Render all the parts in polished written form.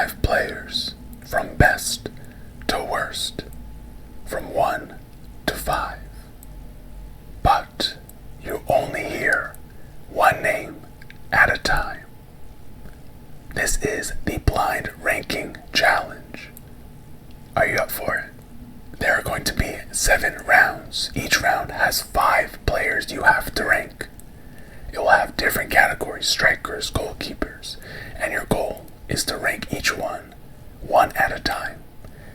5 players from best to worst, from 1 to 5. But you only hear one name at a time. This is the blind ranking challenge. Are you up for it? There are going to be 7 rounds. Each round has 5 players you have to rank. It will have different categories, strikers, goalkeepers, and your goal is to rank each one at a time.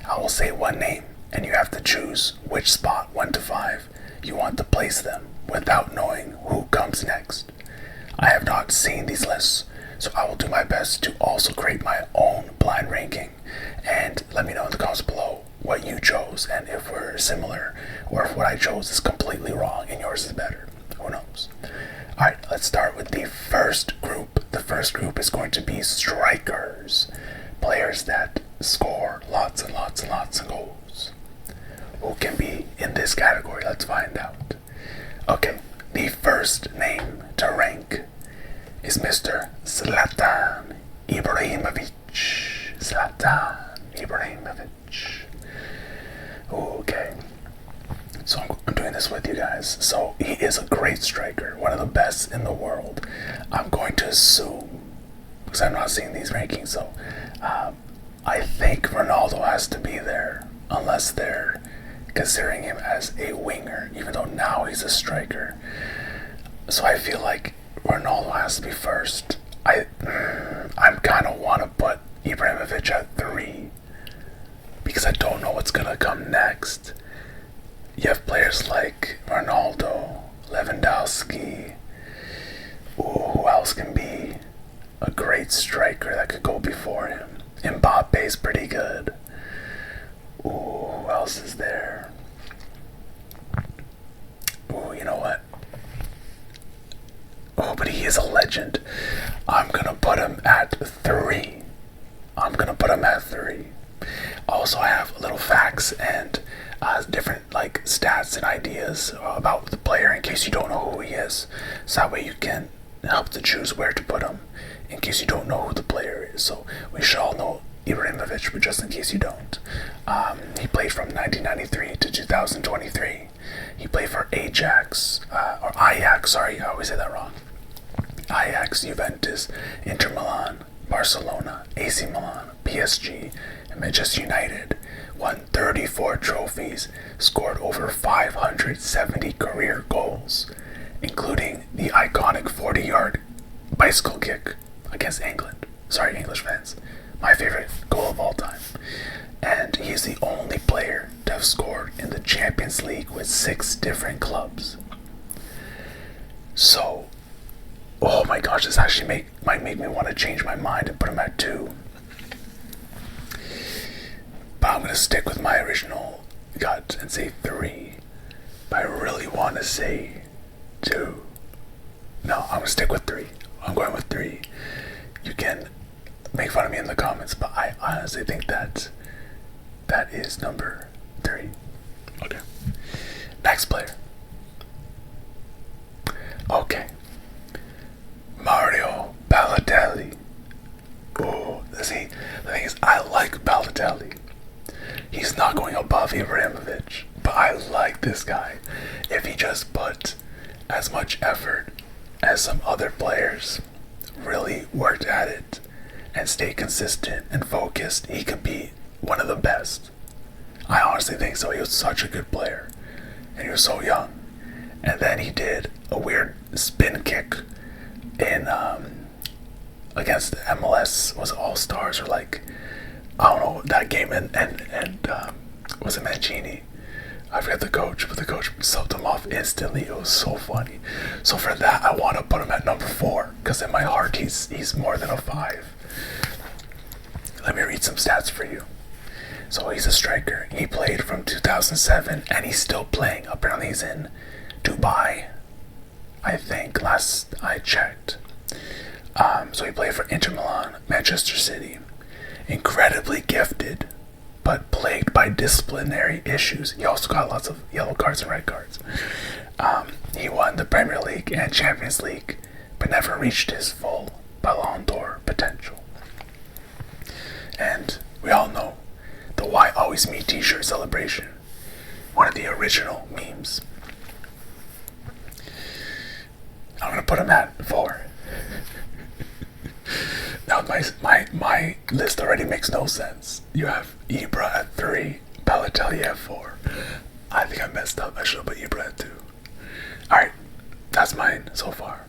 I will say one name, and you have to choose which spot, 1 to 5, you want to place them without knowing who comes next. I have not seen these lists, so I will do my best to also create my own blind ranking, and let me know in the comments below what you chose, and if we're similar, or if what I chose is completely wrong and yours is better. Who knows? Alright, let's start with the first group. The first group is going to be strikers. Players that score lots and lots and lots of goals. Who can be in this category? Let's find out. Okay, the first name to rank is Mr. Zlatan Ibrahimovic. Zlatan Ibrahimovic. Okay. So I'm doing this with you guys. So he is a great striker, one of the best in the world. I'm going to assume, because I'm not seeing these rankings, so I think Ronaldo has to be there, unless they're considering him as a winger, even though now he's a striker. So I feel like Ronaldo has to be first. I kind of want to put Ibrahimovic at 3, because I don't know what's going to come next. You have players like Ronaldo, Lewandowski. Who else can be a great striker that could go before him? Mbappe's pretty good. Who else is there? You know what? But he is a legend. I'm gonna put him at 3. Also, I have little facts and different like stats and ideas about the player in case you don't know who he is. So that way you can help to choose where to put him in case you don't know who the player is. So we should all know Ibrahimovic, but just in case you don't. He played from 1993 to 2023. He played for Ajax, sorry, I always say that wrong. Ajax, Juventus, Inter Milan, Barcelona, AC Milan, PSG, and Manchester United. Won 34 trophies, scored over 570 career goals, including the iconic 40-yard bicycle kick against England. Sorry, English fans. My favorite goal of all time. And he's the only player to have scored in the Champions League with 6 different clubs. So, oh my gosh, this actually might make me want to change my mind and put him at 2. But I'm going to stick with my original gut and say 3. But I really want to say 2. No, I'm going to stick with 3. I'm going with 3. You can make fun of me in the comments, but I honestly think that is number 3. Okay. Next player. Okay. Mario Balotelli. Oh, see, the thing is, I like Balotelli. He's not going above Ibrahimovic, but I like this guy. If he just put as much effort as some other players, really worked at it, and stayed consistent and focused, he could be one of the best. I honestly think so. He was such a good player, and he was so young. And then he did a weird spin kick in against the MLS, was All Stars, or like, I don't know, that game, and was it Mancini? I forget the coach, but the coach subbed him off instantly. It was so funny. So for that, I want to put him at number 4, because in my heart, he's more than a 5. Let me read some stats for you. So he's a striker. He played from 2007, and he's still playing. Apparently he's in Dubai, I think, last I checked. So he played for Inter Milan, Manchester City. Incredibly gifted, but plagued by disciplinary issues. He also got lots of yellow cards and red cards. He won the Premier League and Champions League, but never reached his full Ballon d'Or potential. t-shirt celebration. One of the original memes. I'm gonna put him at 4. Now my list already makes no sense. You have Ibra at 3, Balotelli at 4. I think I messed up. I should have put Ibra at 2. Alright, that's mine so far.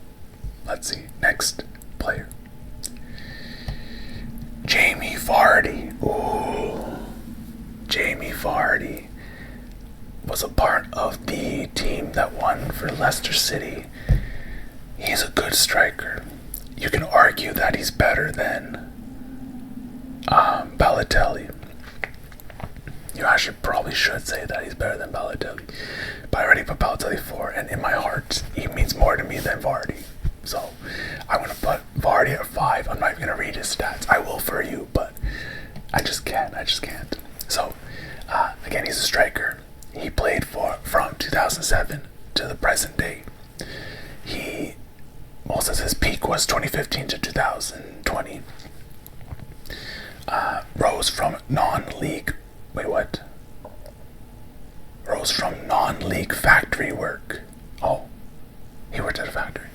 Let's see. Next player. Jamie Vardy. Ooh. Jamie Vardy was a part of the team that won for Leicester City. He's a good striker. You can argue that he's better than Balotelli. You actually probably should say that he's better than Balotelli. But I already put Balotelli 4, and in my heart, he means more to me than Vardy. So I'm going to put Vardy at 5. I'm not even going to read his stats. I will for you, but I just can't. So, again, he's a striker. He played from 2007 to the present day. Most of his peak was 2015 to 2020. Rose from non-league factory work. Oh, he worked at a factory.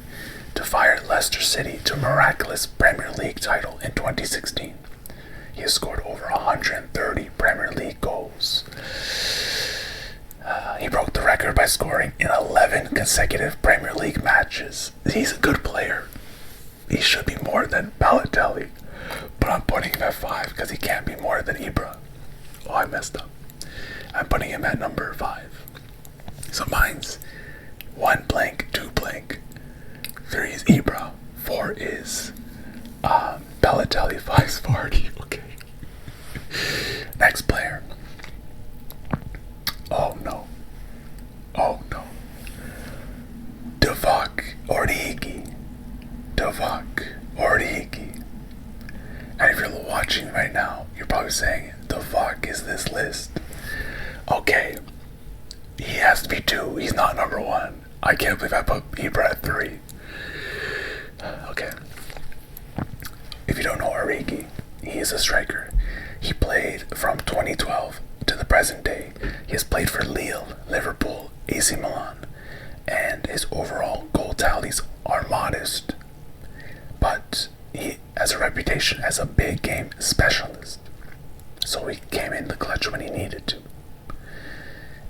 To fire Leicester City to miraculous Premier League title in 2016. He has scored over 130 Premier League goals. He broke the record by scoring in 11 consecutive Premier League matches. He's a good player. He should be more than Balotelli, but I'm putting him at 5 because he can't be more than Ibra. Oh, I messed up. I'm putting him at number 5. So mine's 1 blank, 2 blank, 3 is Ibra, 4 is Balotelli, 5 is Vardy. Okay. Next player. Oh no. Divock Origi. And if you're watching right now, you're probably saying, the fuck is this list? Okay. He has to be 2. He's not number 1. I can't believe I put Ibra at 3. Okay. If you don't know Origi, he is a striker. He played from 2012 to the present day. He has played for Lille, Liverpool, AC Milan, and his overall goal tallies are modest. But he has a reputation as a big game specialist. So he came in the clutch when he needed to.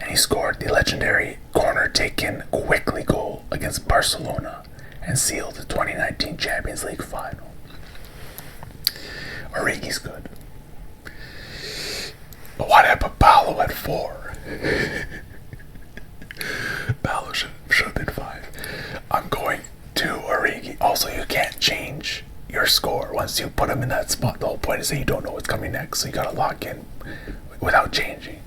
And he scored the legendary corner taken quickly goal against Barcelona and sealed the 2019 Champions League final. Origi's good. But why did I put Balo at 4? Balo should have been 5. I'm going to Origi. Also, you can't change your score once you put him in that spot. The whole point is that you don't know what's coming next, so you gotta lock in without changing.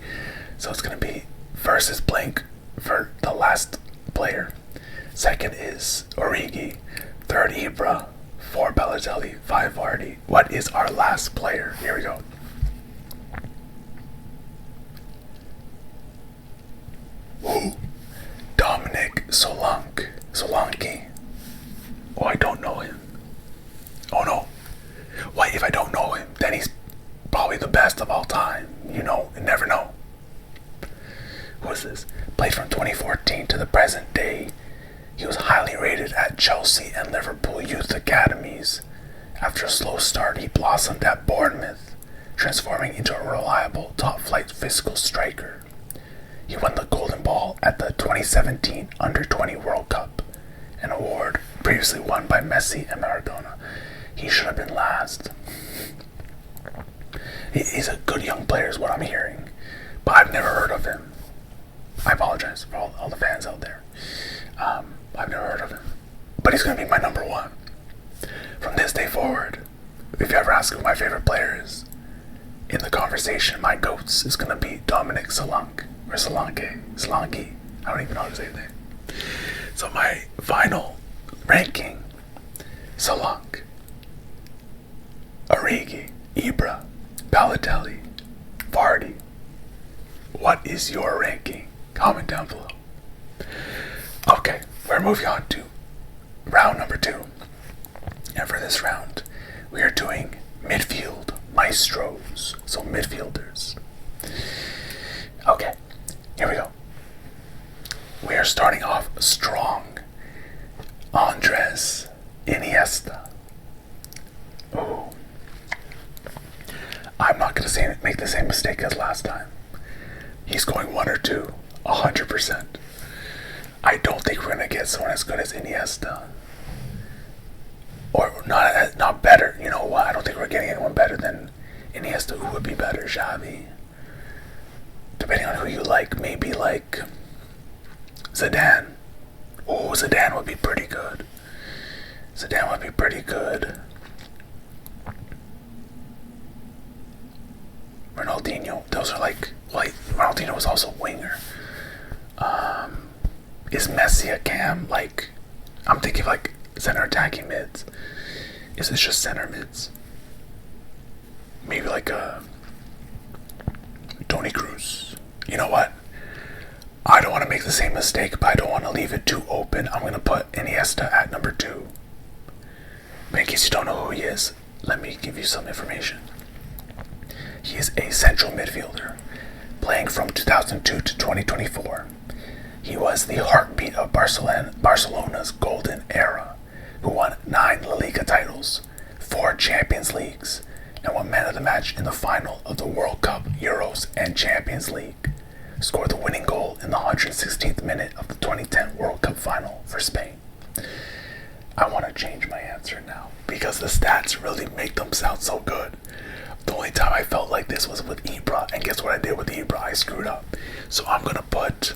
So it's gonna be first is blank for the last player. Second is Origi. Third Ibra. 4 Balotelli. 5 Vardy. What is our last player? Here we go. Ooh. Dominic Solanke. Oh, I don't know him. Oh no. What if I don't know him? Then he's probably the best of all time. You never know. Who is this? Played from 2014 to the present day. He was highly rated at Chelsea and Liverpool youth academies. After a slow start, he blossomed at Bournemouth, transforming into a reliable top-flight physical striker. He won the Golden Ball at the 2017 Under-20 World Cup, an award previously won by Messi and Maradona. He should have been last. He's a good young player is what I'm hearing, but I've never heard of him. I apologize for all the fans out there. I've never heard of him. But he's going to be my number 1. From this day forward, if you ever ask who my favorite player is, in the conversation, my goats is going to be Dominic Solanke. Or Solanke. I don't even know how to say his name. So my final ranking: Solanke, Origi, Ibra, Balotelli, Vardy. What is your ranking? Comment down below. Okay, we're moving on to round number 2. And for this round, we are doing midfield maestros, so midfielders. Okay, here we go. We are starting off strong. Andres Iniesta. Ooh. I'm not going to make the same mistake as last time. He's going 1 or 2, 100%. I don't think we're going to get someone as good as Iniesta. Or not better. You know what? I don't think we're getting anyone better than Iniesta. Who would be better? Xavi. Depending on who you like, maybe like Zidane. Oh, Zidane would be pretty good. Zidane would be pretty good. Ronaldinho. Those are like Ronaldinho was also a winger. Is Messi a cam? Like, I'm thinking of like center attacking mids. Is this just center mids? Maybe like a Toni Kroos. You know what? I don't want to make the same mistake, but I don't want to leave it too open. I'm going to put Iniesta at number 2. But in case you don't know who he is, let me give you some information. He is a central midfielder, playing from 2002 to 2024. He was the heartbeat of Barcelona's golden era, who won 9 La Liga titles, 4 Champions Leagues, and won Man of the Match in the final of the World Cup, Euros, and Champions League. Scored the winning goal in the 116th minute of the 2010 World Cup final for Spain. I want to change my answer now because the stats really make them sound so good. The only time I felt like this was with Ibra, and guess what I did with Ibra? I screwed up. So I'm going to put...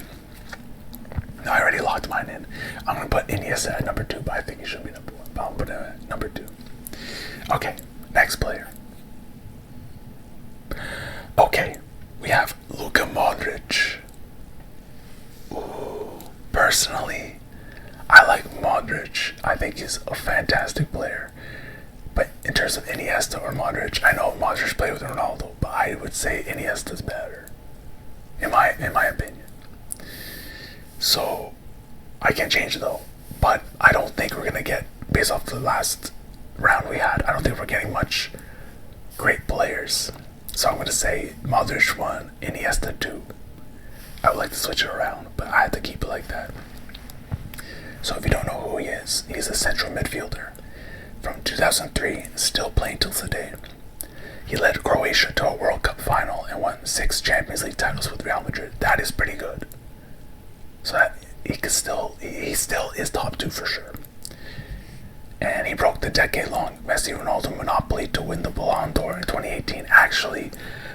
No, I already locked mine in. I'm going to put Iniesta at number 2, but I think he should be number 1. But I'll put him at number 2. Okay, next player. Okay, we have Luka Modric. Ooh, personally, I like Modric. I think he's a fantastic player. But in terms of Iniesta or Modric, I know Modric played with Ronaldo, but I would say Iniesta's better, in my opinion. So I can change it though, but I don't think we're gonna get, based off the last round we had, I don't think we're getting much great players. So I'm gonna say Modric 1, Iniesta 2. I would like to switch it around, but I had to keep it like that. So if you don't know who he is, he's a central midfielder. From 2003, still playing till today. He led Croatia to a World Cup final and won 6 Champions League titles with Real Madrid. That is pretty good. So that he still is top 2 for sure. And he broke the decade-long Messi-Ronaldo monopoly to win the Ballon d'Or in 2018. Actually,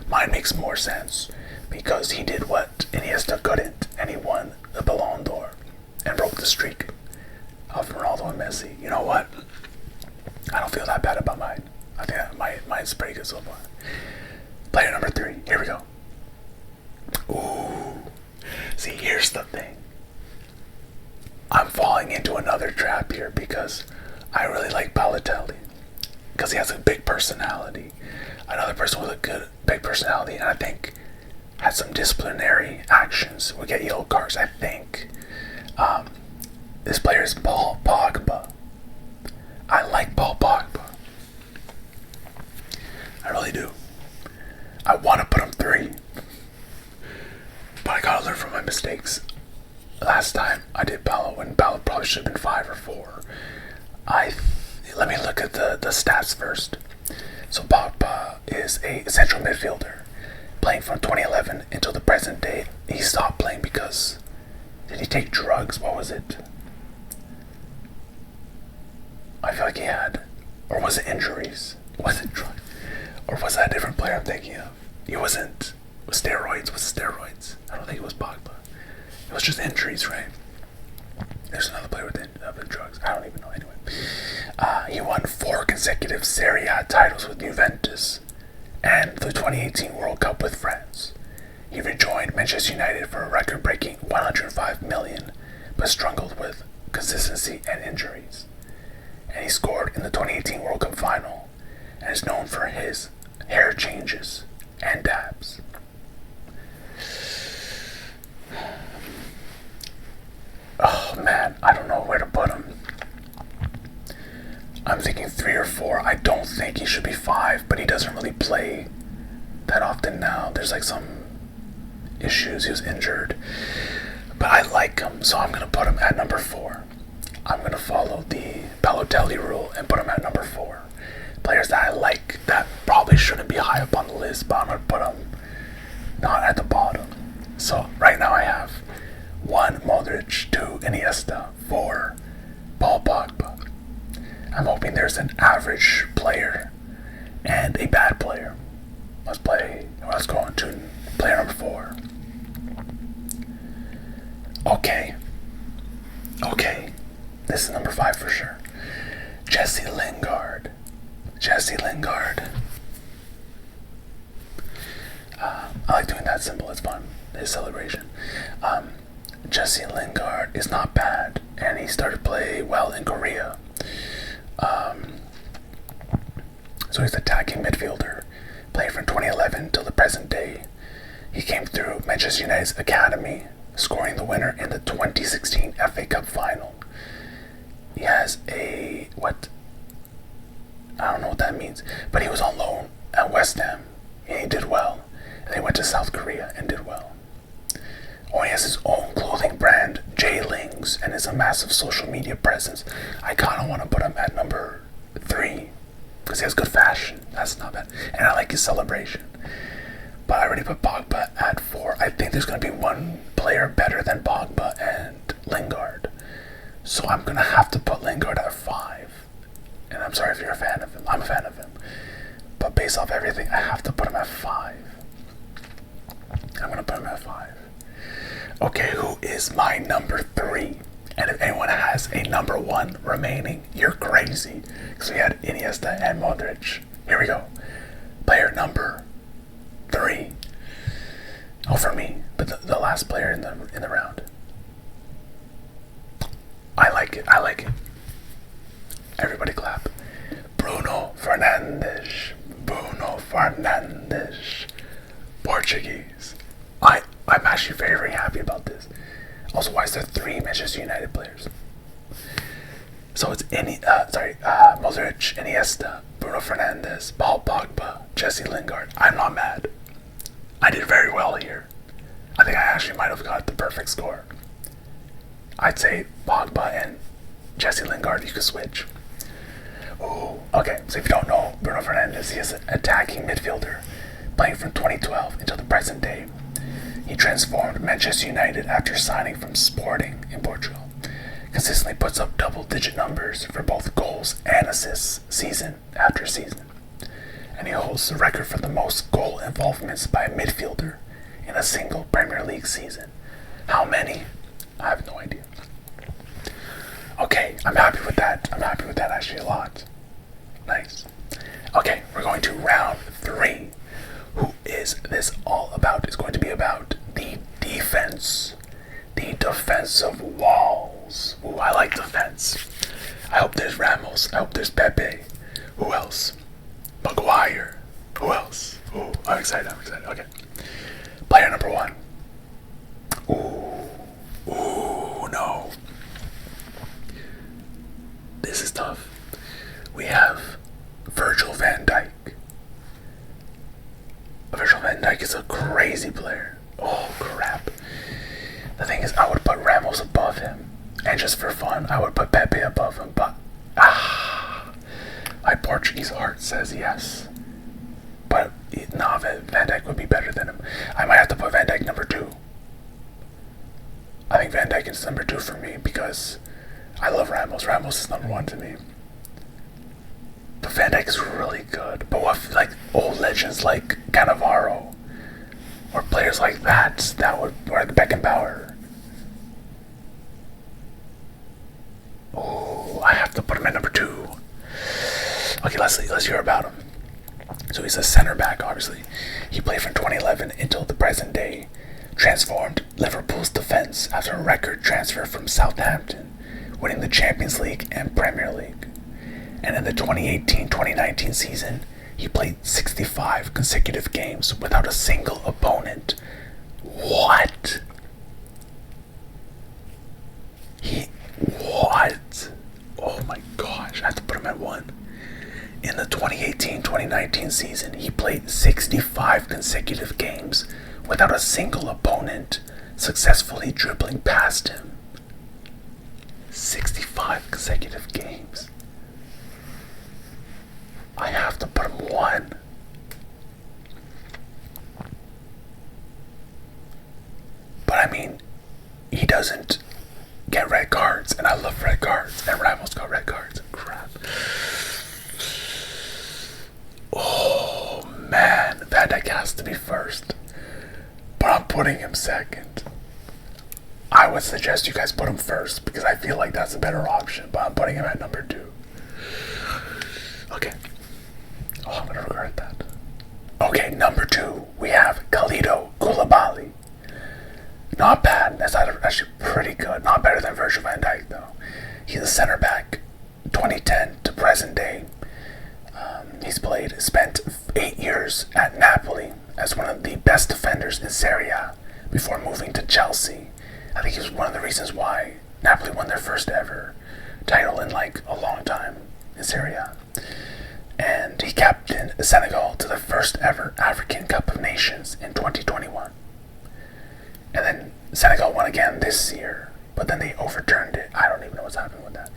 mine makes more sense because he did what Iniesta couldn't, and he won the Ballon d'Or and broke the streak of Ronaldo and Messi. You know what? I don't feel that bad about mine. I think that mine's pretty good so far. Player number 3. Here we go. Ooh. See, here's the thing. I'm falling into another trap here because I really like Balotelli because he has a big personality. Another person with a good big personality, and I think had some disciplinary actions would get yellow cards. I think this player is Paul Pogba. I like Paul Pogba. I really do. I want to put him 3, but I gotta learn from my mistakes. Last time I did Balo, when Balo probably should have been 5 or 4. Let me look at the stats first. So Pogba is a central midfielder, playing from 2011 until the present day. He stopped playing because, did he take drugs? What was it? I feel like he had, or was it injuries? Was it drugs? Or was that a different player I'm thinking of? He wasn't. It was steroids. Was it steroids? I don't think it was Pogba. It was just injuries, right? There's another player with drugs. I don't even know. Anyway, he won 4 consecutive Serie A titles with Juventus and the 2018 World Cup with France. He rejoined Manchester United for a record-breaking 105 million, but struggled with consistency and injuries. And he scored in the 2018 World Cup final and is known for his hair changes and dabs. Oh man, I don't know where to put him. I'm thinking 3 or 4. I don't think he should be 5, but he doesn't really play that often now. There's like some issues. He was injured. But I like him, so I'm going to put him at number 4. I'm going to follow the Balotelli rule and put him at number 4. Players that I like that probably shouldn't be high up on the list, but I'm going to put them not at the bottom. So right now I have 1 Modric, 2 Iniesta, 4 Paul Pogba. I'm hoping there's an average player and a bad player. Let's go on to player number 4. Okay. This is number 5 for sure. Jesse Lingard. I like doing that symbol. It's fun. His celebration. Jesse Lingard is not bad, and he started to play well in Korea. So he's attacking midfielder, playing from 2011 till the present day. He came through Manchester United's academy, scoring the winner in the 2016 FA Cup final. He has I don't know what that means, but he was on loan at West Ham, and he did well. And he went to South Korea and did well. Oh, he has his own clothing brand, J-Lings, and is a massive social media presence. I kind of want to put him at number 3, because he has good fashion. That's not bad. And I like his celebration. But I already put Pogba at 4. I think there's going to be one player better than Pogba and Lingard. So I'm going to have to put Lingard at 5. And I'm sorry if you're a fan of him. I'm a fan of him. But based off everything, I have to put him at 5. I'm going to put him at 5. Okay, who is my number 3? And if anyone has a number 1 remaining, you're crazy. Because we had Iniesta and Modric. Here we go. Player number 3. Oh, for me, but the last player in the round. I like it. Everybody clap. Bruno Fernandes. Portuguese. I'm actually very, very happy about this. Also, why is there 3 Manchester United players? So it's Modric, Iniesta, Bruno Fernandes, Paul Pogba, Jesse Lingard. I'm not mad. I did very well here. I think I actually might have got the perfect score. I'd say Pogba and Jesse Lingard, you could switch. Ooh, okay, so if you don't know, Bruno Fernandes, he is an attacking midfielder, playing from 2012 until the present day. He transformed Manchester United after signing from Sporting in Portugal. Consistently puts up double-digit numbers for both goals and assists season after season. And he holds the record for the most goal involvements by a midfielder in a single Premier League season. How many? I have no idea. Okay, I'm happy with that. Actually a lot. Nice. Okay, we're going to round 3. Who is this all about? It's going to be about the defense. The defensive walls. Ooh, I like defense. I hope there's Ramos. I hope there's Pepe. Who else? Maguire. Who else? Ooh, I'm excited. Okay. Player number 1. Ooh, no. This is tough. We have Virgil van Dijk. Virgil van Dijk is a crazy player. Oh, crap. The thing is, I would put Ramos above him. And just for fun, I would put Pepe above him. But, my Portuguese heart says yes. But, no, Van Dijk would be better than him. I might have to put Van Dijk number 2. I think Van Dijk is number 2 for me because I love Ramos. Ramos is number 1 to me. But Van Dijk is really good. But what if, like, old legends like Cannavaro or players like that would, or like Beckenbauer? Oh, I have to put him at number 2. Okay, let's hear about him. So he's a center back, obviously. He played from 2011 until the present day. Transformed Liverpool's defense after a record transfer from Southampton, winning the Champions League and Premier League. And in the 2018-2019 season, he played 65 consecutive games without a single opponent. What? What? Oh my gosh, I have to put him at 1. In the 2018-2019 season, he played 65 consecutive games without a single opponent successfully dribbling past him. 65 consecutive games. I have to put him 1. But I mean, he doesn't get red cards, and I love red cards, and Ramos got red cards. Crap. Oh man, Van Dijk has to be first, but I'm putting him second. I would suggest you guys put him first because I feel like that's a better option, but I'm putting him at number 2. Okay. Oh, I'm gonna regret that. Okay, number 2, we have Kalidou Koulibaly. Not bad. That's actually pretty good. Not better than Virgil van Dijk, though. He's a center back, 2010 to present day. He's spent 8 years at Napoli as one of the best defenders in Serie A before moving to Chelsea. I think he was one of the reasons why Napoli won their first ever title in like a long time in Serie A. And he captained Senegal to the first ever African Cup of Nations in 2021. And then Senegal won again this year, but then they overturned it. I don't even know what's happening with that.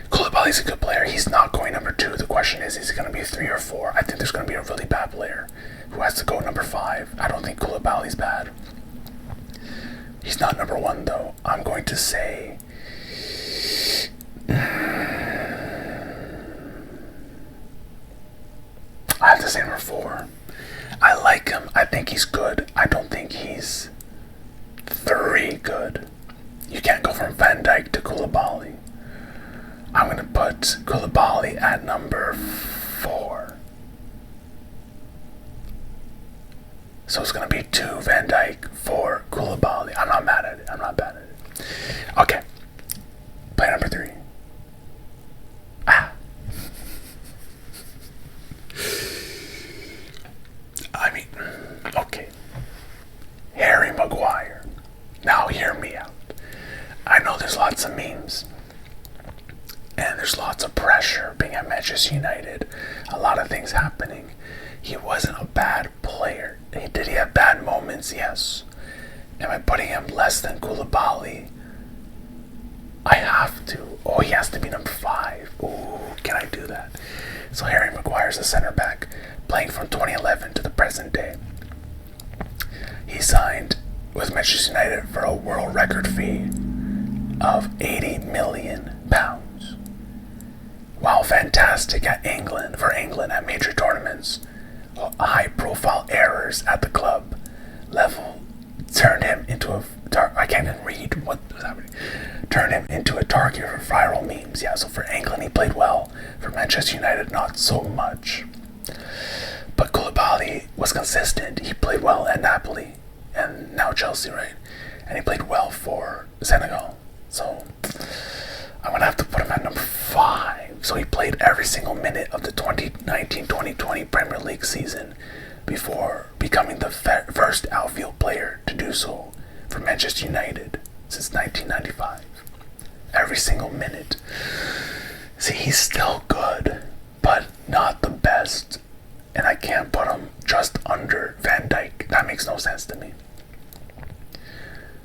Koulibaly's a good player. He's not going number 2. The question is he going to be 3 or 4? I think there's going to be a really bad player who has to go number 5. I don't think Koulibaly's bad. He's not number 1, though. I'm going to say... I have to say number 4. I like him. I think he's good. I don't think he's 3 good. You can't go from Van Dijk to Koulibaly. I'm going to put Koulibaly at number 4. So it's going to be 2 Van Dijk, 4 Koulibaly. I'm not mad at it. I'm not bad at it. Okay. Player number 3. I mean, okay. Harry Maguire. Now hear me out. I know there's lots of memes. And there's lots of pressure being at Manchester United. A lot of things happening. He wasn't a bad player. Did he have bad moments? Yes. Am I putting him less than Koulibaly? I have to. Oh, he has to be number 5. Ooh, can I do that? So Harry Maguire's a center back, playing from 2011 to the present day. He signed with Manchester United for a world record fee of £80 million. While fantastic at England at major tournaments, high-profile errors at the club level turned him into a target for viral memes. Yeah, so for England he played well. For Manchester United, not so much. But Koulibaly was consistent. He played well at Napoli and now Chelsea, right? And he played well for Senegal. So I'm going to have to put him at number 5. So he played every single minute of the 2019-2020 Premier League season before becoming the first outfield player to do so for Manchester United since 1995. Every single minute. See, he's still good, but not the best. And I can't put him just under Van Dijk. That makes no sense to me.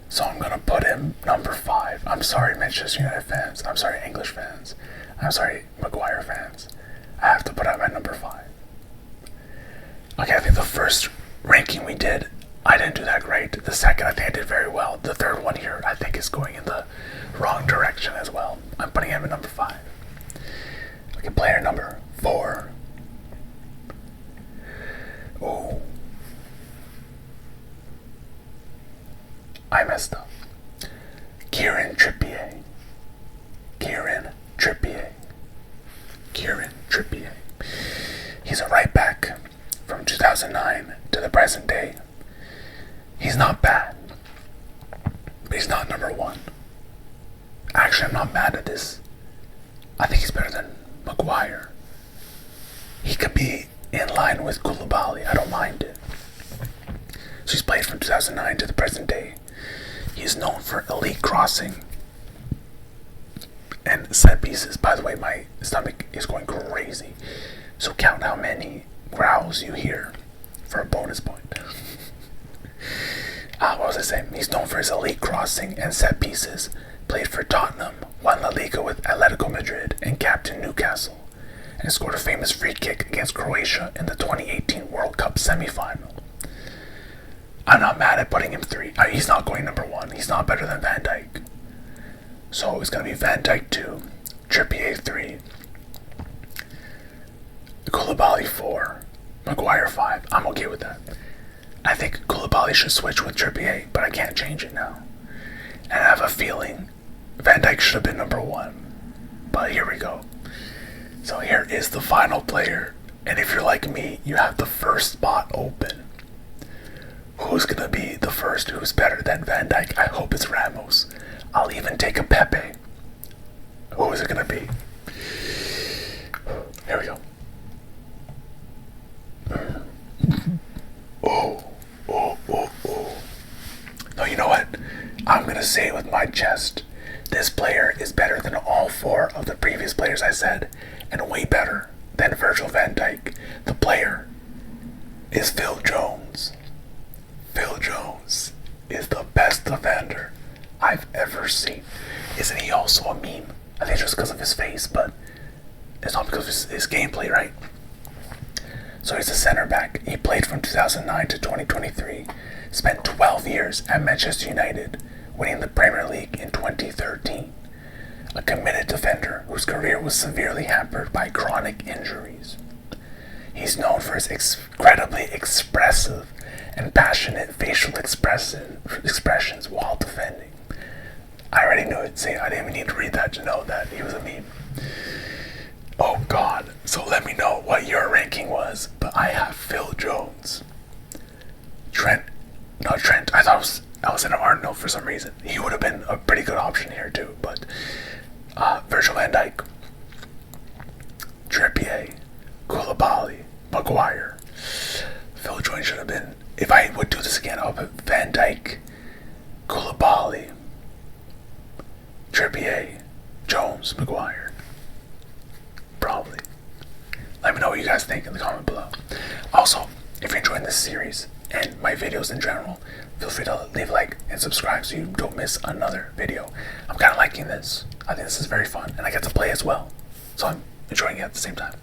So I'm going to put him number 5. I'm sorry, Manchester United fans. I'm sorry, English fans. I'm sorry, Maguire fans. I have to put him at number 5. Okay, I think the first ranking we did, I didn't do that great. The second, I think I did very well. The third one here, I think is going in the wrong direction as well. I'm putting him at number 5. Okay, player number 4. Oh. I messed up. Kieran Trippier. He's a right back from 2009 to the present day. He's not bad, but he's not number 1. Actually, I'm not mad at this. I think he's better than Maguire. He could be in line with Koulibaly. I don't mind it. So he's played from 2009 to the present day. He's known for elite crossing and set pieces. By the way, my stomach is going crazy. So count how many growls you hear for a bonus point. What was I saying? He's known for his elite crossing and set pieces. Played for Tottenham, won La Liga with Atletico Madrid, and captained Newcastle, and scored a famous free kick against Croatia in the 2018 World Cup semi-final. I'm not mad at putting him 3. He's not going number 1. He's not better than Van Dijk. So it's going to be Van Dijk 2, Trippier 3, Koulibaly 4, Maguire 5. I'm okay with that. I think Koulibaly should switch with Trippier, but I can't change it now. And I have a feeling Van Dijk should have been number 1. But here we go. So here is the final player. And if you're like me, you have the first spot open. Who's going to be the first? Who's better than Van Dijk? I hope it's Ramos. I'll even take a Pepe. Who is it going to be? Here we go. Oh. No, you know what? I'm going to say it with my chest. This player is better than all 4 of the previous players I said, and way better than Virgil van Dijk. The player is Phil Jones. Phil Jones is the best defender I've ever seen. Isn't he also a meme? I think just because of his face, but it's not because of his gameplay, right? So he's a center back. He played from 2009 to 2023, spent 12 years at Manchester United, winning the Premier League in 2013. A committed defender whose career was severely hampered by chronic injuries. He's known for his incredibly expressive and passionate facial expressions while defending. I already knew it. See, I didn't even need to read that to know that he was a meme. Oh God. So let me know what your ranking was. But I have Phil Jones. Trent. I thought I was in an Arsenal for some reason. He would have been a pretty good option here too. But Virgil van Dijk, Trippier, Koulibaly, Maguire. Phil Jones should have been. If I would do this again, I'll put Van Dijk, Koulibaly, Trippier, Jones, Maguire. Probably. Let me know what you guys think in the comment below. Also, if you're enjoying this series and my videos in general, feel free to leave a like and subscribe so you don't miss another video. I'm kind of liking this. I think this is very fun, and I get to play as well. So I'm enjoying it at the same time.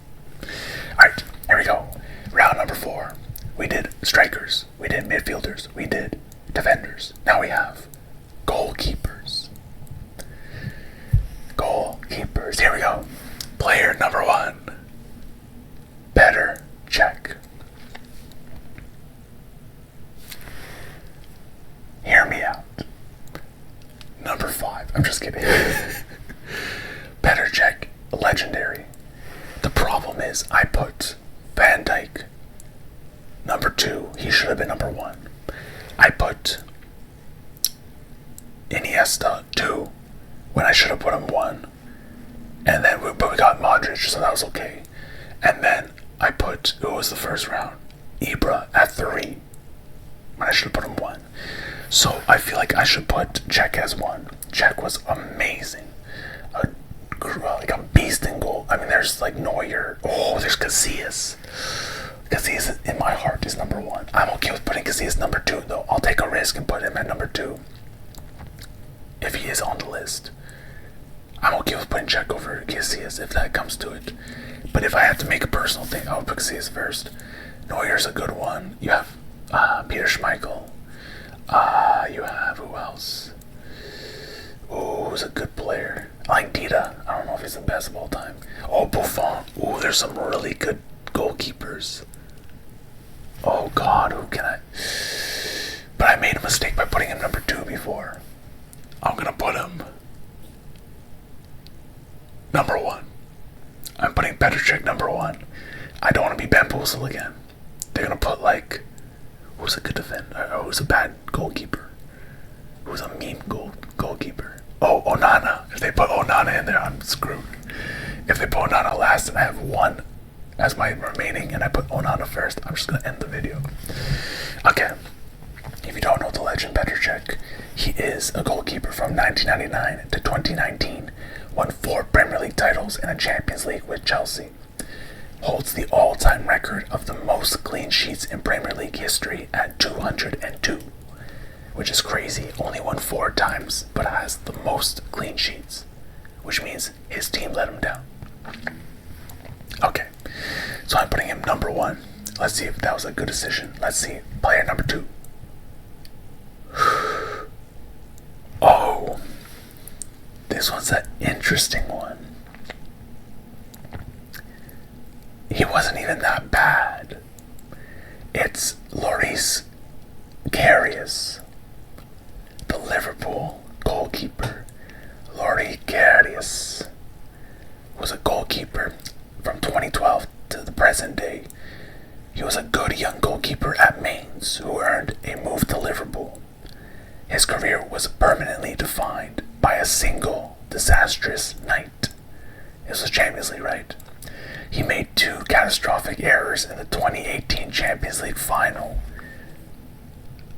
Alright, here we go. Round number 4. We did strikers, we did midfielders, we did defenders. Now we have goalkeepers. Goalkeepers. Here we go. Player number 1. Better check. Hear me out. Number 5. I'm just kidding. Better check. Legendary. The problem is I put Van Dijk number 2. He should have been number 1. I put Iniesta 2 when I should have put him 1. And then we got Modric, so that was okay. And then I put, who was the first round? Ibra at 3 when I should have put him 1. So I feel like I should put Cech as 1. Cech was amazing. Like a beast in goal. I mean, there's like Neuer. Oh, there's Casillas. Casillas in my heart is number 1. I'm okay with putting Casillas number 2 though. I'll take a risk and put him at number 2 if he is on the list. I'm okay with putting Cech over Casillas if that comes to it. But if I had to make a personal thing, I would put Casillas first. Neuer's a good one. You have Peter Schmeichel. You have, who else? Ooh, who's a good player? I like Dida. I don't know if he's the best of all time. Oh, Buffon. Ooh, there's some really good goalkeepers. Oh God, who can I? But I made a mistake by putting him number 2 before. I'm gonna put him number 1. I'm putting Petr Cech number 1. I don't want to be bamboozled again. They're gonna put like, who's a good defender? Or who's a bad goalkeeper? Who's a mean goalkeeper? Oh, Onana. If they put Onana in there, I'm screwed. If they put Onana last and I have 1 as my remaining and I put Onana first, I'm just gonna end the video. Okay. If you don't know the legend Petr Cech, he is a goalkeeper from 1999 to 2019. Won 4 Premier League titles and a Champions League with Chelsea. Holds the all-time record of the most clean sheets in Premier League history at 202. which is crazy. Only won 4 times, but has the most clean sheets, which means his team let him down. Okay, so I'm putting him number 1. Let's see if that was a good decision. Let's see. Player number 2. Oh, this one's an interesting one. He wasn't even that bad. It's Loris Karius, the Liverpool goalkeeper. Loris Karius was a goalkeeper from 2012 to the present day. He was a good young goalkeeper at Mainz who earned a move to Liverpool. His career was permanently defined by a single disastrous night. It was the Champions League, right? He made 2 catastrophic errors in the 2018 Champions League final.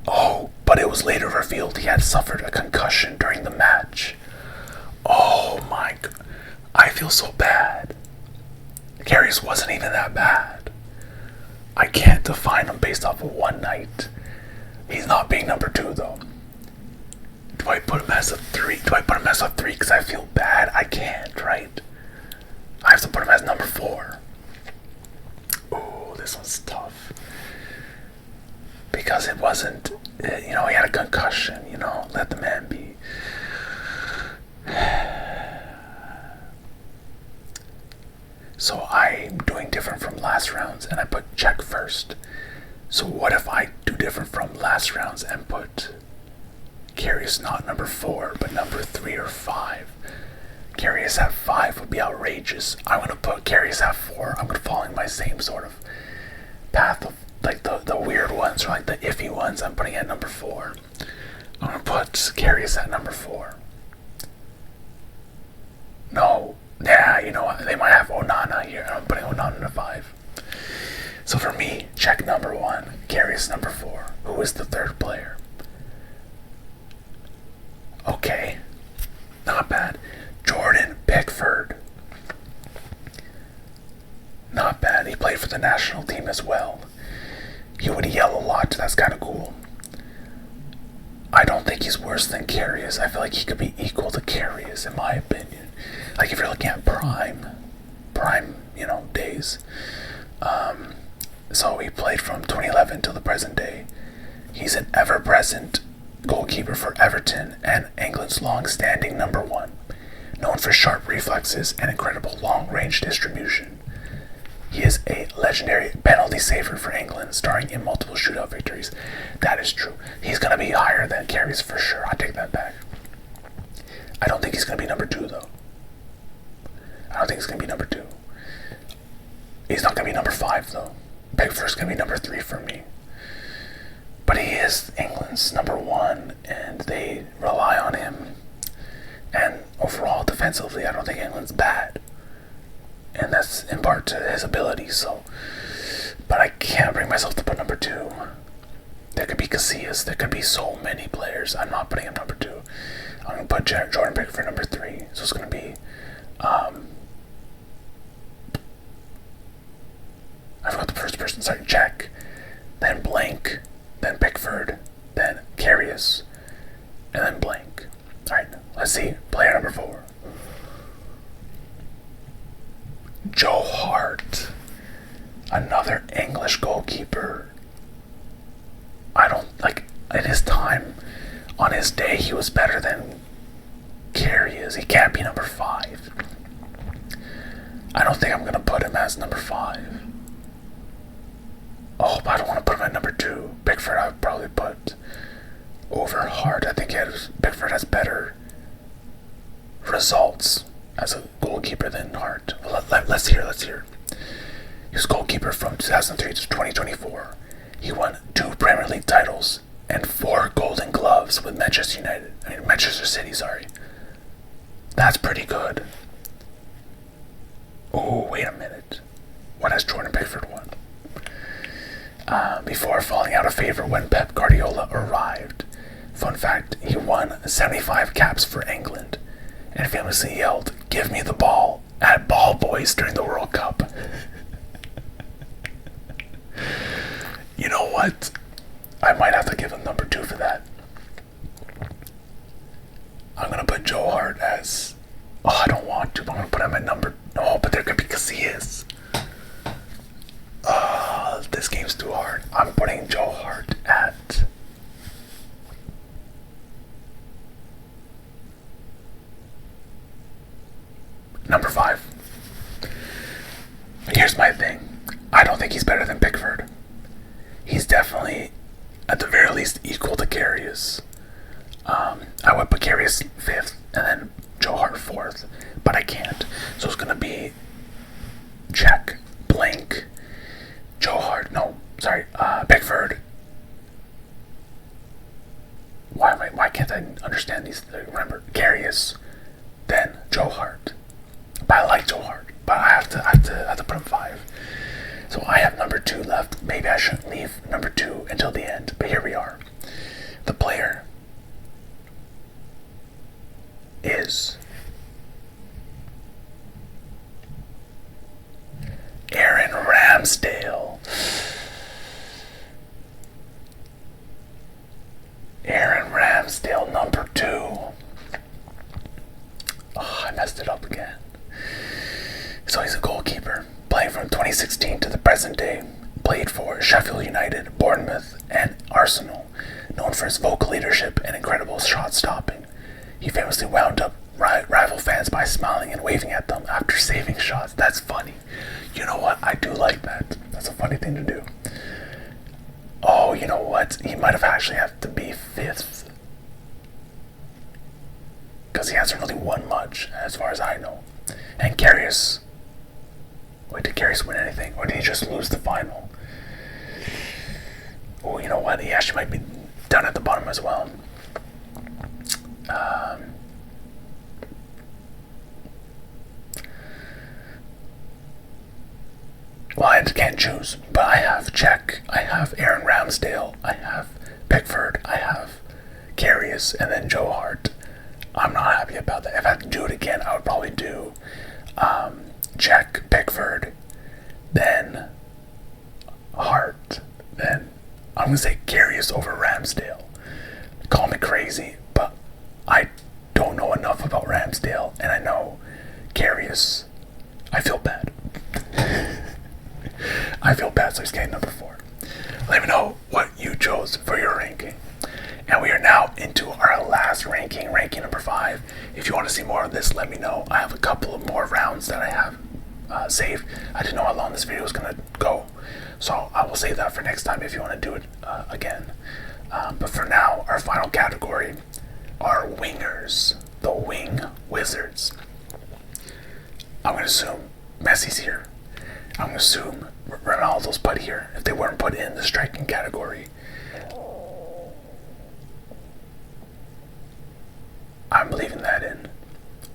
Oh, but it was later revealed he had suffered a concussion during the match. Oh my god. I feel so bad. Karius wasn't even that bad. I can't define him based off of one night. He's not being number 2 though. Do I put him as a 3? Do I put him as a 3 because I feel bad? I can't, right? I have to put him as number 4. Oh, this one's tough. Because it wasn't, he had a concussion, let the man be. So I'm doing different from last rounds and I put check first. So what if I do different from last rounds and put Karius not number 4, but number 3 or 5? Karius at 5 would be outrageous. I'm going to put Karius at 4. I'm going to follow my same sort of path of like the weird ones or like the iffy ones. I'm putting at number 4. I'm going to put Karius at number 4. No. Yeah, you know what? They might have Onana here. I'm putting Onana at 5. So for me, check number 1. Karius number 4. Who is the 3rd player? Okay. Not bad. Jordan Pickford. Not bad. He played for the national team as well. He would yell a lot. That's kind of cool. I don't think he's worse than Karius. I feel like he could be equal to Karius in my opinion. Like if you're looking at prime, days. So he played from 2011 till the present day. He's an ever-present goalkeeper for Everton and England's long-standing number 1. Known for sharp reflexes and incredible long-range distribution. He is a legendary penalty saver for England, starring in multiple shootout victories. That is true. He's going to be higher than Karius for sure. I take that back. I don't think he's going to be number 2 though. I don't think he's going to be number 2. He's not going to be number 5 though. Pickford's going to be number 3 for me. But he is England's number 1 and they rely on him. And overall, defensively, I don't think England's bad. And that's in part to his ability, so. But I can't bring myself to put number 2. There could be Casillas. There could be so many players. I'm not putting him number 2. I'm going to put Jordan Pickford number 3. So it's going to be. I forgot the first person. Sorry, Jack. Then blank. Then Pickford. Then Karius. And then blank. Alright, let's see. Player number 4. Joe Hart. Another English goalkeeper. I don't, in his time, on his day, he was better than Karius. He can't be number 5. I don't think I'm going to put him as number 5. Oh, but I don't want to put him at number 2. Pickford I would probably put over Hart. I think Pickford has better results as a goalkeeper than Hart. Well, let's hear. He was goalkeeper from 2003 to 2024. He won 2 Premier League titles and 4 Golden Gloves with Manchester City, sorry. That's pretty good. Oh, wait a minute. What has Jordan Pickford won? Before falling out of favor when Pep Guardiola arrived. Fun fact, he won 75 caps for England and famously yelled, "Give me the ball," at Ball Boys during the World Cup. You know what? I might have to give him number 2 for that. him at number. No, but there could be Casillas. This game's too hard. I'm putting Joe Hart at number 5. Here's my thing. I don't think he's better than Pickford. He's definitely, at the very least, equal to Karius. I would put Karius 5th and then Joe Hart 4th, but I can't. So it's going to be check, blank, Joe Hart, Pickford. Why can't I understand these? Remember, Karius, then Joe Hart. But I like Joe Hart, but I have to put him 5. So I have number 2 left. Maybe I shouldn't leave number 2 until the end, but here we are. The player is Aaron Ramsdale. Aaron Ramsdale, number 2. Oh, I messed it up again. So he's a goalkeeper, playing from 2016 to the present day. Played for Sheffield United, Bournemouth, and Arsenal. Known for his vocal leadership and incredible shot stopping. He famously wound up rival fans by smiling and waving at them after saving shots. That's funny. You know what? I do like that. That's a funny thing to do. Oh, you know what? He might have actually have to be 5th. Because he hasn't really won much, as far as I know. And Karius. Wait, did Karius win anything? Or did he just lose the final? Oh, you know what? He actually might be down at the bottom as well. Well, I can't choose, but I have Czech, I have Aaron Ramsdale, I have Pickford, I have Karius, and then Joe Hart. I'm not happy about that. If I had to do it again, I would probably do Czech, Pickford, then Hart, then I'm going to say Karius over Ramsdale. Call me crazy, but I don't know enough about Ramsdale, and I know Karius. I feel bad. I feel bad, so he's getting number 4. Let me know what you chose for your ranking. And we are now into our last ranking number 5. If you want to see more of this, let me know. I have a couple of more rounds that I have saved. I didn't know how long this video was going to go, so I will save that for next time if you want to do it again. But for now, our final category are wingers, the wing wizards. I'm going to assume Messi's here. I'm going to assume Ronaldo's put here if they weren't put in the striking category. I'm leaving that in.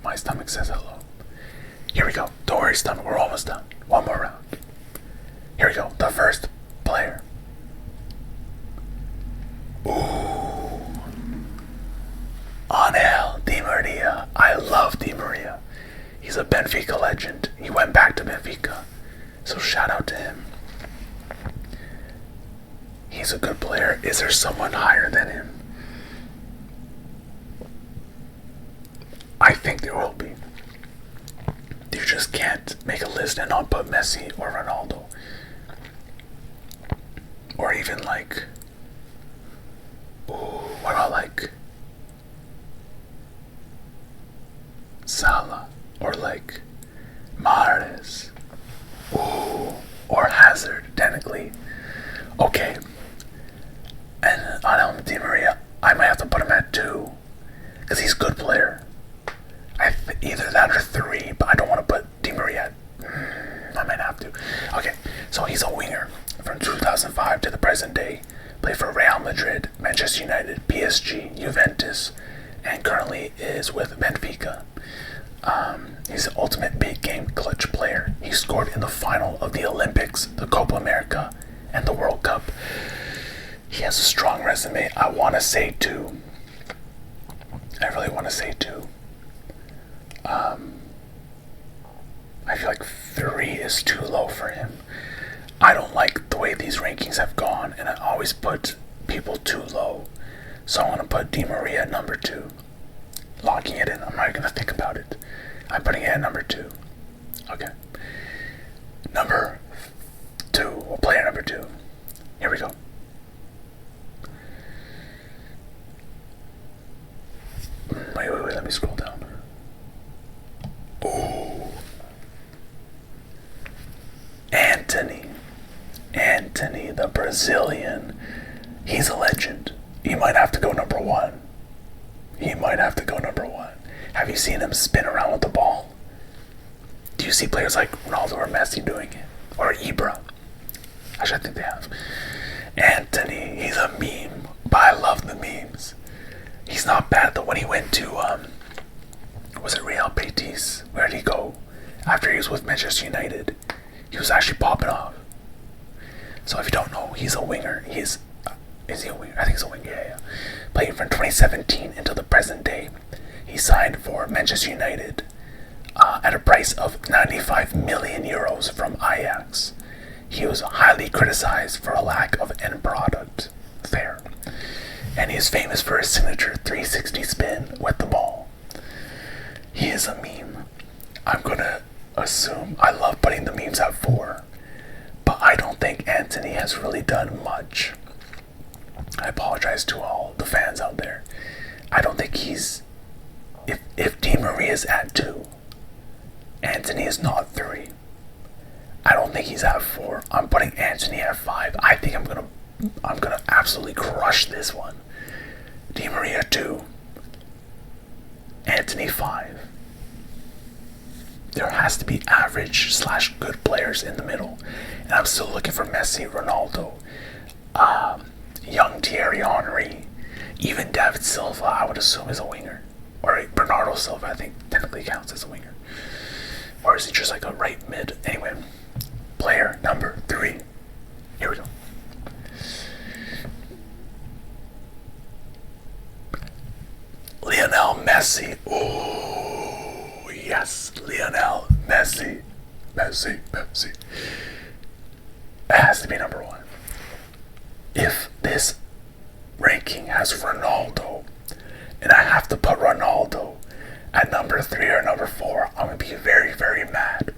My stomach says hello. Here we go. Don't worry, stomach. We're almost done. One more round. Here we go. The first player. Ooh. Angel Di Maria. I love Di Maria. He's a Benfica legend. He went back to Benfica. So shout out to him. He's a good player. Is there someone higher than him? I think there will be. You just can't make a list and not put Messi or Ronaldo. Or even like, what about like Salah or like Mahrez? Or Hazard, technically. Okay. And on Di Maria, I might have to put him at 2. Because he's a good player. Either that or 3, but I don't want to put Di Maria at... I might have to. Okay, so he's a winger. From 2005 to the present day. Played for Real Madrid, Manchester United, PSG, Juventus, and currently is with Benfica. He's an ultimate big game clutch player. He scored in the final of the Olympics, the Copa America, and the World Cup. He has a strong resume. I want to say 2. I really want to say 2. I feel like 3 is too low for him. I don't like the way these rankings have gone, and I always put people too low. So I want to put Di Maria at number 2. Locking it in. I'm not going to think about it. I'm putting it at number 2. Okay. Number 2, or player number 2. Here we go. Wait, let me scroll down. Ooh. Anthony, the Brazilian. He's a legend. He might have to go number 1. Have you seen him spin around with the ball? Do you see players like Ronaldo or Messi doing it? Or Ibra? Actually, I think they have. Anthony, he's a meme, but I love the memes. He's not bad though. When he went to, was it Real Betis? Where did he go? After he was with Manchester United, he was actually popping off. So if you don't know, he's a winger. Is he a winger? I think he's a winger, yeah. Playing from 2017 until the present day. He signed for Manchester United at a price of 95 million euros from Ajax. He was highly criticized for a lack of end product. Fair. And he is famous for his signature 360 spin with the ball. He is a meme. I'm gonna assume, I love putting the memes at 4, but I don't think Anthony has really done much. I apologize to all the fans out there. I don't think he's, if Di Maria's at 2, Anthony is not 3. I don't think he's at 4. I'm putting Anthony at 5. I think I'm gonna absolutely crush this one. Di Maria 2, Anthony 5. There has to be average / good players in the middle, and I'm still looking for Messi, Ronaldo, young Thierry Henry, even David Silva. I would assume is a winger, or Bernardo Silva. I think technically counts as a winger, or is he just like a right mid? Anyway, player number 3. Here we go. Lionel Messi. Oh, yes. Lionel Messi. Messi. It has to be number 1. If this ranking has Ronaldo, and I have to put Ronaldo at number 3 or number 4, I'm going to be very, very mad.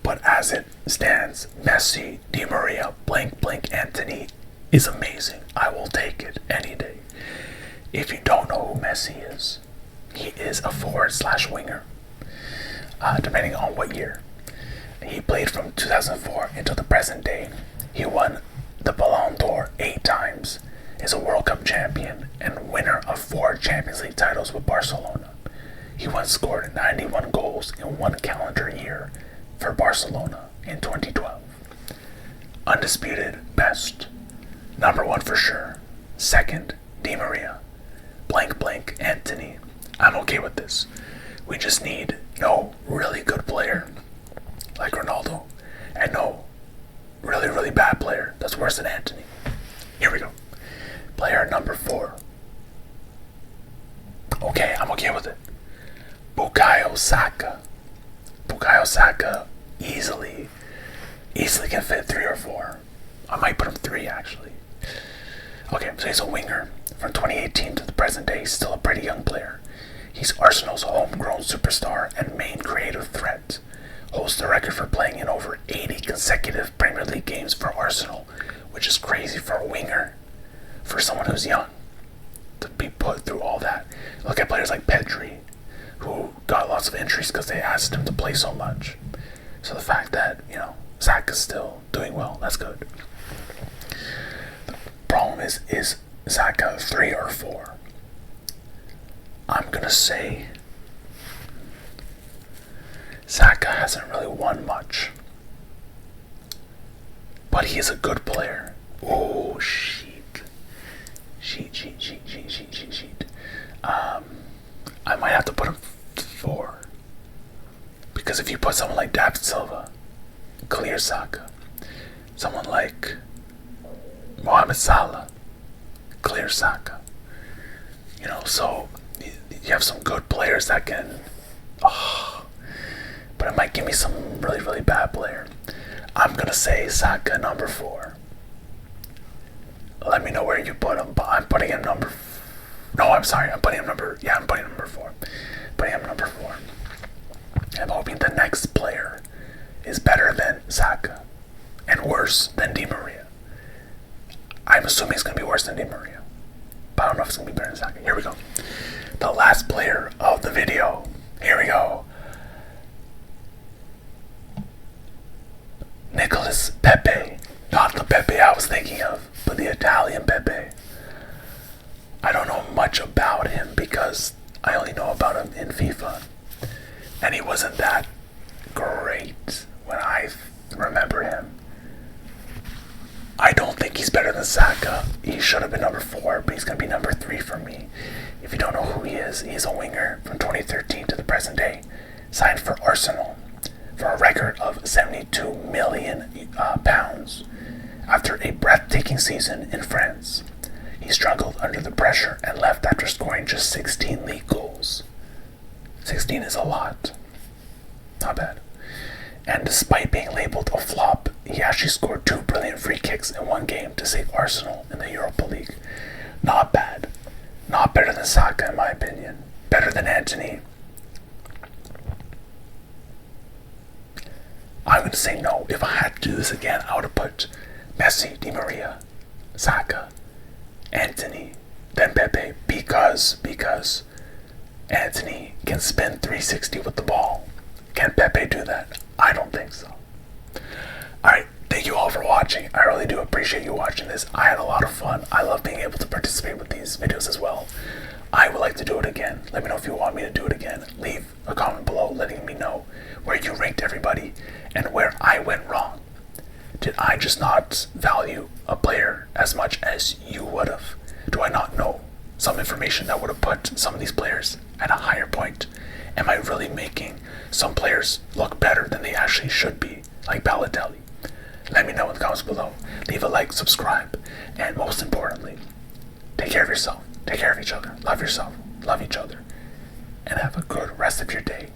But as it stands, Messi, Di Maria, blank, Anthony is amazing. I will take it any day. If you don't know who Messi is, he is a forward / winger, depending on what year. He played from 2004 until the present day. He won the Ballon d'Or 8 times, is a World Cup champion, and winner of 4 Champions League titles with Barcelona. He once scored 91 goals in 1 calendar year for Barcelona in 2012. Undisputed best. Number 1 for sure. Second, Di Maria. Blank, Anthony. I'm okay with this. We just need no really good player like Ronaldo, and no really, really bad player that's worse than Anthony. Here we go. Player number 4. Okay, I'm okay with it. Bukayo Saka. Bukayo Saka easily can fit 3 or 4. I might put him 3 actually. Okay, so he's a winger. From 2018 to the present day, he's still a pretty young player. He's Arsenal's homegrown superstar and main creative threat. Holds the record for playing in over 80 consecutive Premier League games for Arsenal, which is crazy for a winger, for someone who's young, to be put through all that. Look at players like Pedri, who got lots of injuries because they asked him to play so much. So the fact that, Zach is still doing well, that's good. The problem is Zach a 3 or 4? I'm gonna say Saka hasn't really won much, but he is a good player. Oh, sheet. I might have to put him 4, because if you put someone like David Silva, clear Saka. Someone like Mohamed Salah, clear Saka. So you have some good players that can, but it might give me some really, really bad player. I'm gonna say Saka number 4. Let me know where you put him, but I'm putting him number. I'm putting him number 4. Putting him number 4. I'm hoping the next player is better than Saka and worse than Di Maria. I'm assuming it's going to be worse than Di Maria, but I don't know if it's going to be better than Saka. Here we go. The last player of the video. Here we go. Nicolas Pepe. Not the Pepe I was thinking of, but the Italian Pepe. I don't know much about him because I only know about him in FIFA. And he wasn't that great when I remember him. I don't think he's better than Saka. He should have been number 4, but he's going to be number 3 for me. If you don't know who he is, he's a winger from 2013 to the present day. Signed for Arsenal for a record of £72 million after a breathtaking season in France. He struggled under the pressure and left after scoring just 16 league goals. 16 is a lot. Not bad. And despite being labeled a flop, he actually scored 2 brilliant free kicks in one game to save Arsenal in the Europa League. Not bad. Not better than Saka in my opinion. Better than Antony. I'm going to say no. If I had to do this again, I would have put Messi, Di Maria, Saka, Antony, then Pepe, because Antony can spin 360 with the ball. Can Pepe do that? I don't think so. Alright, thank you all for watching. I really do appreciate you watching this. I had a lot of fun. I love being able to participate with these videos as well. I would like to do it again. Let me know if you want me to do it again. Leave a comment below letting me know where you ranked everybody and where I went wrong. Did I just not value a player as much as you would have? Do I not know some information that would have put some of these players at a higher point? Am I really making some players look better than they actually should be, like Balotelli? Let me know in the comments below. Leave a like, subscribe, and most importantly, take care of yourself, take care of each other, love yourself, love each other, and have a good rest of your day.